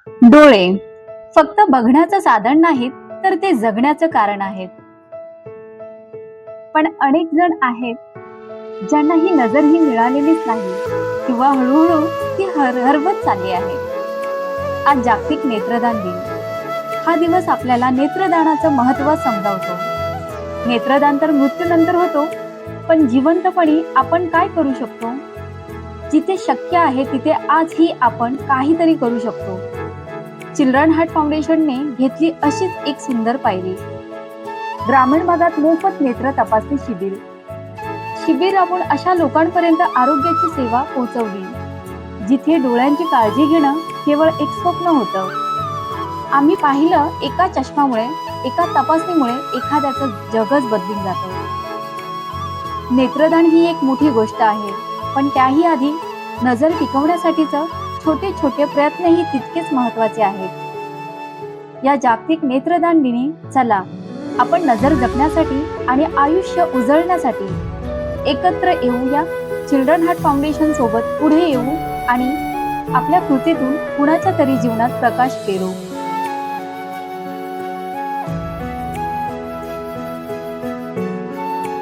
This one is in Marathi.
डोळे फक्त बघण्याचं साधन नाहीत, तर ते जगण्याचं कारण आहेत. पण अनेक जण आहेत ज्यांना ही नजर ही मिळालेलीच नाही किंवा हळूहळू ती हरवत चालली आहे. आज जागतिक नेत्रदान दिन. हा दिवस आपल्याला नेत्रदानाचं महत्त्व समजावतो. नेत्रदान तर मृत्यूनंतर होतो, पण जिवंतपणी आपण काय करू शकतो? जिथे शक्य आहे तिथे आजही आपण काहीतरी करू शकतो. चिल्ड्रन हार्ट फाउंडेशनने घेतली अशीच एक सुंदर पायरी. ग्रामीण भागात मोफत नेत्र तपासणी शिबिर राबवून अशा लोकांपर्यंत आरोग्याची सेवा पोहोचवली जिथे डोळ्यांची काळजी घेणं केवळ एक स्वप्न होतं. आम्ही पाहिलं, एका चष्मामुळे, एका तपासणीमुळे एखाद्याचं जगच बदलून जातं. नेत्रदान ही एक मोठी गोष्ट आहे, पण त्याही आधी नजर टिकवण्यासाठीच छोटे छोटे प्रयत्नही तितकेच महत्वाचे आहेत. या जागतिक नेत्रदान दिनी चला आपण नजर जपण्यासाठी आणि आयुष्य उजळण्यासाठी एकत्र येऊया. चिल्ड्रन हार्ट फाउंडेशन सोबत पुढे येऊ आणि आपल्या कृतीतून कुणाच्या तरी जीवनात प्रकाश पेरू.